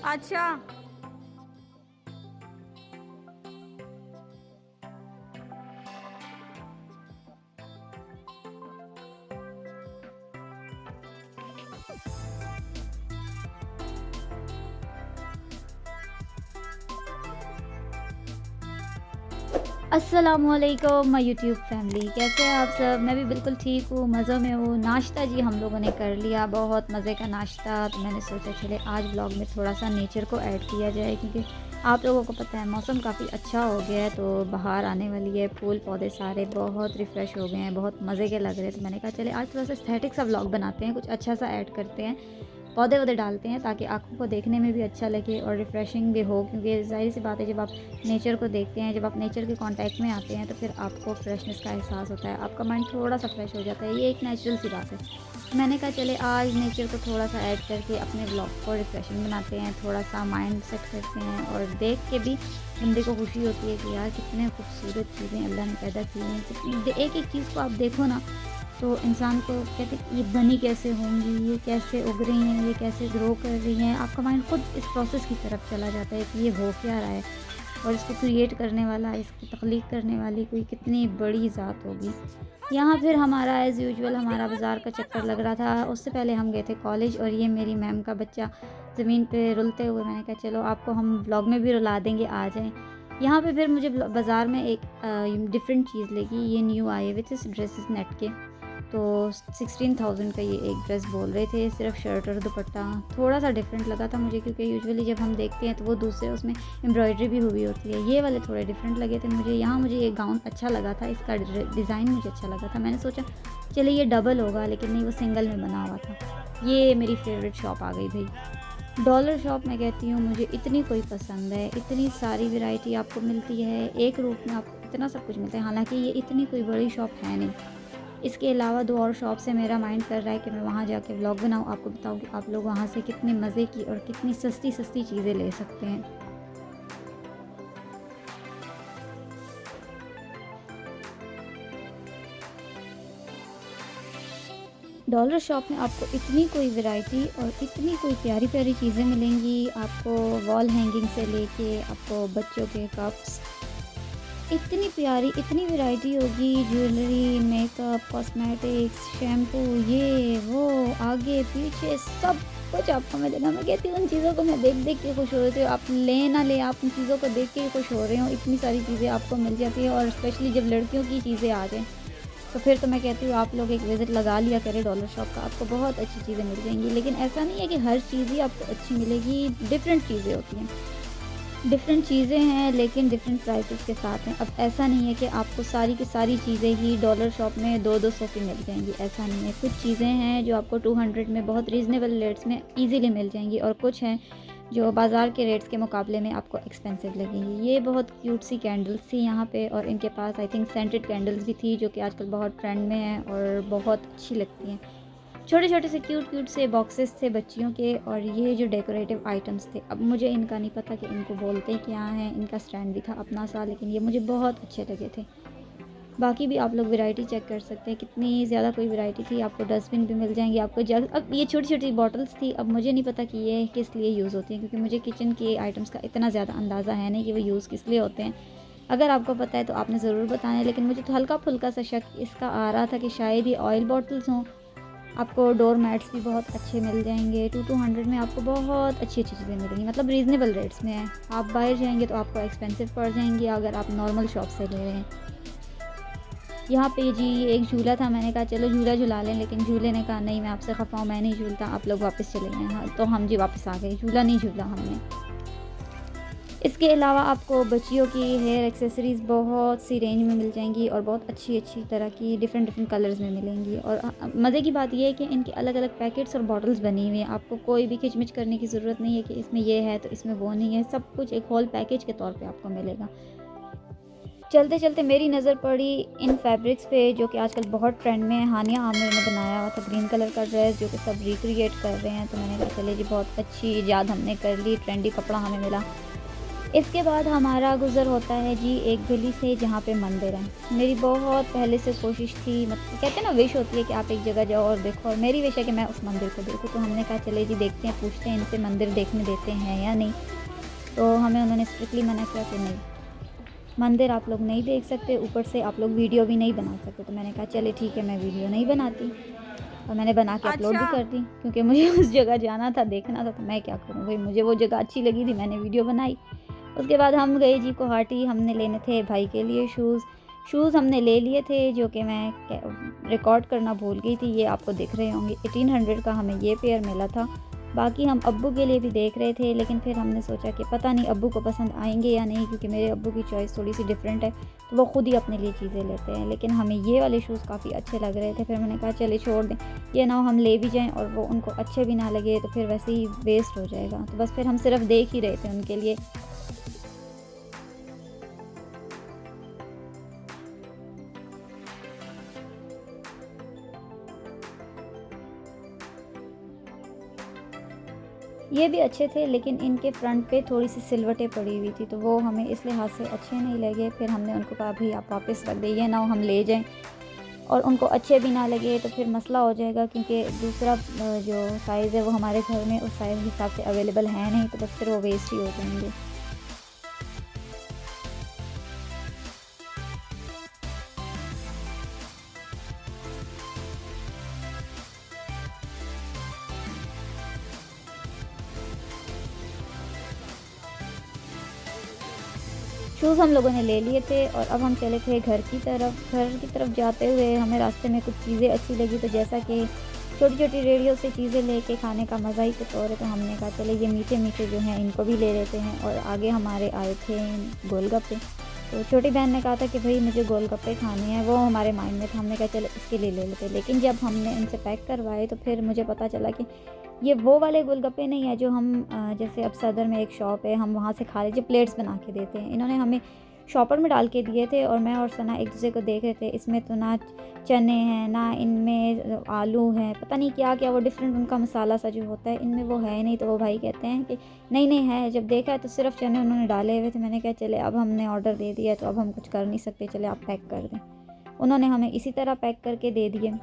अच्छा। अस्सलामुअलैकुम my YouTube family, कैसे हैं आप सब। मैं भी बिल्कुल ठीक हूँ, मज़ों में हूँ। नाश्ता जी हम लोगों ने कर लिया, बहुत मज़े का नाश्ता। तो मैंने सोचा चले आज व्लॉग में थोड़ा सा नेचर को ऐड किया जाए, क्योंकि आप लोगों को पता है मौसम काफ़ी अच्छा हो गया है, तो बाहर आने वाली है। फूल पौधे सारे बहुत रिफ़्रेश हो गए हैं, बहुत मज़े के लग रहे हैं। तो मैंने कहा चले आज थोड़ा सा एस्थेटिक सा व्लॉग बनाते हैं, कुछ अच्छा सा ऐड करते हैं, पौधे वौधे डालते हैं, ताकि आँखों को देखने में भी अच्छा लगे और रिफ़्रेशिंग भी हो। क्योंकि ज़ाहिर सी बात है, जब आप नेचर को देखते हैं, जब आप नेचर के कांटेक्ट में आते हैं, तो फिर आपको फ्रेशनेस का एहसास होता है, आपका माइंड थोड़ा सा फ्रेश हो जाता है। ये एक नेचुरल सी बात है। मैंने कहा चले आज नेचर को थोड़ा सा ऐड करके अपने व्लॉग को रिफ़्रेशिंग बनाते हैं, थोड़ा सा माइंड सेट करते हैं, और देख के भी बंदे को खुशी होती है कि यार कितने खूबसूरत चीज़ें अल्लाह ने पैदा की हैं। कितनी एक एक चीज़ को आप देखो ना, तो इंसान को कहते हैं ये बनी कैसे होंगी, ये कैसे उग रही हैं, ये कैसे ग्रो कर रही हैं। आपका माइंड खुद इस प्रोसेस की तरफ चला जाता है कि ये हो क्या रहा है, और इसको क्रिएट करने वाला, इसकी तख्लीक करने वाली कोई कितनी बड़ी ज़ात होगी। यहाँ फिर हमारा एज़ यूजुअल हमारा बाज़ार का चक्कर लग रहा था। उससे पहले हम गए थे कॉलेज, और ये मेरी मैम का बच्चा ज़मीन पे रुलते हुए, मैंने कहा चलो आपको हम व्लॉग में भी रुला देंगे, आ जाएँ। यहाँ पे फिर मुझे बाज़ार में एक डिफरेंट चीज़ लगी। ये न्यू आए हुए थे ड्रेसेस नेट के, तो 16,000 का ये एक ड्रेस बोल रहे थे, सिर्फ शर्ट और दुपट्टा। थोड़ा सा डिफरेंट लगा था मुझे, क्योंकि यूजुअली जब हम देखते हैं तो वो दूसरे उसमें एम्ब्रॉयडरी भी हुई होती है। ये वाले थोड़े डिफरेंट लगे थे मुझे। यहाँ मुझे ये गाउन अच्छा लगा था, इसका डिज़ाइन मुझे अच्छा लगा था। मैंने सोचा चलिए ये डबल होगा, लेकिन नहीं, वो सिंगल में बना हुआ था। ये मेरी फेवरेट शॉप आ गई भाई, डॉलर शॉप। मैं कहती हूँ मुझे इतनी कोई पसंद है, इतनी सारी वैरायटी आपको मिलती है, एक रूप में आपको इतना सब कुछ मिलता है। हालांकि ये इतनी कोई बड़ी शॉप है नहीं। इसके अलावा 2 और शॉप से मेरा माइंड कर रहा है कि मैं वहाँ जाके व्लॉग बनाऊँ, आपको बताऊँ कि आप लोग वहाँ से कितने मज़े की और कितनी सस्ती सस्ती चीज़ें ले सकते हैं। डॉलर शॉप में आपको इतनी कोई वैरायटी और इतनी कोई प्यारी प्यारी चीज़ें मिलेंगी। आपको वॉल हैंगिंग से लेके आपको बच्चों के कप्स, इतनी प्यारी, इतनी वैरायटी होगी। ज्वेलरी, मेकअप, कॉस्मेटिक्स, शैम्पू, ये वो, आगे पीछे सब कुछ आपको मिलेगा। मैं कहती हूँ उन चीज़ों को मैं देख देख के खुश हो रही हूँ। आप लें ना लें, आप उन चीज़ों को देख के ही खुश हो रहे हो। इतनी सारी चीज़ें आपको मिल जाती है, और स्पेशली जब लड़कियों की चीज़ें आ जाएँ, तो फिर तो मैं कहती हूँ आप लोग एक विज़िट लगा लिया करें डॉलर शॉप का, आपको बहुत अच्छी चीज़ें मिल जाएंगी। लेकिन ऐसा नहीं है कि हर चीज़ ही आपको अच्छी मिलेगी, डिफरेंट चीज़ें होती हैं, डिफरेंट चीज़ें हैं, लेकिन डिफरेंट प्राइसेस के साथ हैं। अब ऐसा नहीं है कि आपको सारी की सारी चीज़ें ही डॉलर शॉप में 200-200 की मिल जाएंगी, ऐसा नहीं है। कुछ चीज़ें हैं जो आपको 200 में बहुत रीज़नेबल रेट्स में ईज़िली मिल जाएंगी, और कुछ हैं जो बाज़ार के रेट्स के मुकाबले में आपको एक्सपेंसिव लगेंगी। ये बहुत क्यूट सी कैंडल्स थी यहाँ पे, और इनके पास आई थिंक सेंटेड कैंडल्स भी थी, जो कि आजकल बहुत ट्रेंड में हैं और बहुत अच्छी लगती हैं। छोटे छोटे से क्यूट क्यूट से बॉक्सेस थे बच्चियों के, और ये जो डेकोरेटिव आइटम्स थे, अब मुझे इनका नहीं पता कि इनको बोलते क्या हैं। इनका स्टैंड भी था अपना सा, लेकिन ये मुझे बहुत अच्छे लगे थे। बाकी भी आप लोग वैरायटी चेक कर सकते हैं, कितनी ज़्यादा कोई वैरायटी थी। आपको डस्टबिन भी मिल जाएंगे, आपको जग। अब ये छोटी छोटी बॉटल्स थी, अब मुझे नहीं पता कि ये किस लिए यूज़ होती हैं, क्योंकि मुझे किचन के आइटम्स का इतना ज़्यादा अंदाज़ा है नहीं कि वो यूज़ किस लिए होते हैं। अगर आपको पता है तो आपने ज़रूर बताना है, लेकिन मुझे तो हल्का फुल्का सा शक इसका आ रहा था कि शायद ये ऑयल बॉटल्स हों। आपको डोर मैट्स भी बहुत अच्छे मिल जाएंगे। 200 में आपको बहुत अच्छी अच्छी चीज़ें मिलेंगी, मतलब रीज़नेबल रेट्स में है। आप बाहर जाएंगे तो आपको एक्सपेंसिव पड़ जाएंगी अगर आप नॉर्मल शॉप से ले रहे हैं। यहाँ पे जी एक झूला था, मैंने कहा चलो झूला झुला लें, लेकिन झूले ने कहा नहीं मैं आपसे खफा हूँ, मैं नहीं झूलता, आप लोग वापस चले गए। हाँ, तो हम जी वापस आ गए, झूला नहीं झूला हमने। इसके अलावा आपको बच्चियों की हेयर एक्सेसरीज़ बहुत सी रेंज में मिल जाएंगी, और बहुत अच्छी अच्छी तरह की डिफरेंट डिफरेंट कलर्स में मिलेंगी। और मज़े की बात यह है कि इनके अलग अलग पैकेट्स और बॉटल्स बनी हुई हैं। आपको कोई भी खिचमिच करने की ज़रूरत नहीं है कि इसमें ये है तो इसमें वो नहीं है। सब कुछ एक होल पैकेज के तौर पे आपको मिलेगा। चलते चलते मेरी नज़र पड़ी इन फैब्रिक्स पे, जो कि आजकल बहुत ट्रेंड में है। हानिया आमिर ने बनाया हुआ था ग्रीन कलर का ड्रेस, जो कि सब रिक्रिएट कर रहे हैं। तो मैंने कहा चले जी बहुत अच्छी ईजाद हमने कर ली, ट्रेंडी कपड़ा हमें मिला। इसके बाद हमारा गुज़र होता है जी एक गली से जहाँ पे मंदिर है। मेरी बहुत पहले से कोशिश थी, मतलब कहते हैं ना विश होती है कि आप एक जगह जाओ और देखो, और मेरी विश है कि मैं उस मंदिर को देखूँ। तो हमने कहा चले जी देखते हैं, पूछते हैं इनसे मंदिर देखने देते हैं या नहीं। तो हमें उन्होंने स्ट्रिक्टली मना किया कि नहीं, मंदिर आप लोग नहीं देख सकते, ऊपर से आप लोग वीडियो भी नहीं बना सकते। तो मैंने कहा चले ठीक है, मैं वीडियो नहीं बनाती, और मैंने बना के अपलोड भी अच्छा। कर दी, क्योंकि मुझे उस जगह जाना था, देखना था, तो मैं क्या करूँ भई, मुझे वो जगह अच्छी लगी थी, मैंने वीडियो बनाई। उसके बाद हम गए जी गुवाहाटी, हमने लेने थे भाई के लिए शूज़। शूज़ हमने ले लिए थे, जो कि मैं रिकॉर्ड करना भूल गई थी, ये आपको दिख रहे होंगे। 1800 का हमें ये पेयर मिला था। बाकी हम अब्बू के लिए भी देख रहे थे, लेकिन फिर हमने सोचा कि पता नहीं अब्बू को पसंद आएँगे या नहीं, क्योंकि मेरे अब्बू की चॉइस थोड़ी-सी डिफरेंट है, तो वो खुद ही अपने लिए चीज़ें लेते हैं। लेकिन हमें ये वाले शूज़ काफ़ी अच्छे लग रहे थे, फिर मैंने कहा चलिए छोड़ दें, ये ना हो हम ले भी जाएँ और वो उनको अच्छे भी ना लगे, तो फिर वैसे ही वेस्ट हो जाएगा। तो बस फिर हम सिर्फ़ देख ही रहे थे उनके लिए। ये भी अच्छे थे, लेकिन इनके फ्रंट पे थोड़ी-सी सिलवटें पड़ी हुई थी, तो वो हमें इस लिहाज से अच्छे नहीं लगे। फिर हमने उनको कहा भई आप वापस रख दें, ये ना हो हम ले जाएँ और उनको अच्छे भी ना लगे, तो फिर मसला हो जाएगा, क्योंकि दूसरा जो साइज़ है वो हमारे घर में उस साइज़ हिसाब से अवेलेबल है नहीं, तो बस फिर वो वेस्ट ही हो जाएँगे। शूज़ हम लोगों ने ले लिए थे और अब हम चले थे घर की तरफ। घर की तरफ जाते हुए हमें रास्ते में कुछ चीज़ें अच्छी लगी, तो जैसा कि छोटी-छोटी रेडियो से चीज़ें लेके खाने का मज़ा ही कुछ और है, तो हमने कहा चले ये मीठे-मीठे जो हैं इनको भी ले लेते हैं। और आगे हमारे आए थे गोलगप्पे, तो छोटी बहन ने कहा था कि भई मुझे गोलगप्पे खाने हैं, वो हमारे माइंड में था, हमने कहा चलो इसके लिए ले लेते हैं। लेकिन जब हमने उनसे पैक करवाए, तो फिर मुझे पता चला कि ये वो वाले गोलगप्पे नहीं है जो हम जैसे अब सदर में एक शॉप है, हम वहाँ से खा लीजिए, प्लेट्स बना के देते हैं। इन्होंने हमें शॉपर में डाल के दिए थे, और मैं और सना एक दूसरे को देख रहे थे, इसमें तो ना चने हैं, ना इनमें आलू हैं, पता नहीं क्या-क्या वो डिफ़रेंट उनका मसाला सा जो होता है, इनमें वो है नहीं। तो वो भाई कहते हैं कि नहीं-नहीं है, जब देखा है तो सिर्फ़ चने उन्होंने डाले हुए थे। मैंने कहा चले अब हमने ऑर्डर दे दिया है, तो अब हम कुछ कर नहीं सकते, चले आप पैक कर दें। उन्होंने हमें इसी तरह पैक करके दे दिए।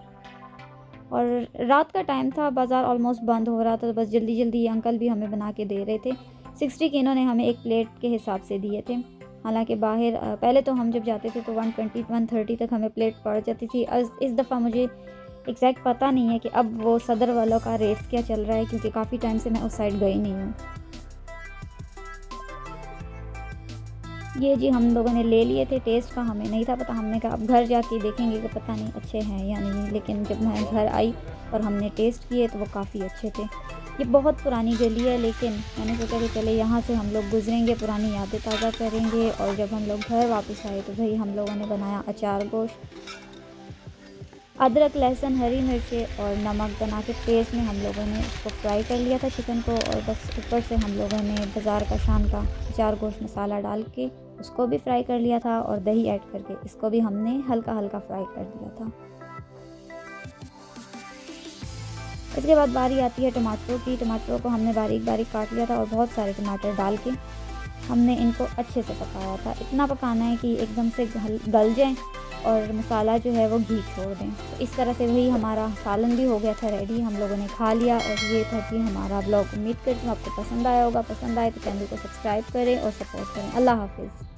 और रात का टाइम था, बाज़ार ऑलमोस्ट बंद हो रहा था, तो बस जल्दी-जल्दी ये अंकल भी हमें बना के दे रहे थे। 60 के इन्होंने हमें एक प्लेट के हिसाब से दिए थे। हालाँकि बाहर पहले तो हम जब जाते थे तो 120-130 तक हमें प्लेट पड़ जाती थी। इस दफ़ा मुझे एग्ज़ैक्ट पता नहीं है कि अब वो सदर वालों का रेट्स क्या चल रहा है, क्योंकि काफ़ी टाइम से मैं उस साइड गई नहीं हूँ। ये जी हम लोगों ने ले लिए थे, टेस्ट का हमें नहीं था पता, हमने कहा अब घर जाके देखेंगे कि पता नहीं अच्छे हैं या नहीं। लेकिन जब मैं घर आई और हमने टेस्ट किए, तो वो काफ़ी अच्छे थे। ये बहुत पुरानी गली है, लेकिन मैंने सोचा कि चले यहाँ से हम लोग गुज़रेंगे, पुरानी यादें ताज़ा करेंगे। और जब हम लोग घर वापस आए, तो भाई हम लोगों ने बनाया अचार गोश्त, अदरक, लहसुन, हरी मिर्चें और नमक बना के तेज़ में हम लोगों ने उसको फ्राई कर लिया था चिकन को। और बस ऊपर से हम लोगों ने बाज़ार का शान का अचार गोश्त मसाला डाल के उसको भी फ्राई कर लिया था, और दही ऐड करके इसको भी हमने हल्का-हल्का फ्राई कर दिया था। इसके बाद बारी आती है टमाटरों की। टमाटरों को हमने बारीक-बारीक काट लिया था, और बहुत सारे टमाटर डाल के हमने इनको अच्छे से पकाया था। इतना पकाना है कि एकदम से गल जाएँ और मसाला जो है वो घी छोड़ दें। तो इस तरह से वही हमारा सालन भी हो गया था रेडी, हम लोगों ने खा लिया। और ये था जी हमारा ब्लॉग। उम्मीद करती हूँ आपको पसंद आया होगा। पसंद आए तो चैनल को सब्सक्राइब करें और सपोर्ट करें। अल्लाह हाफ़िज़।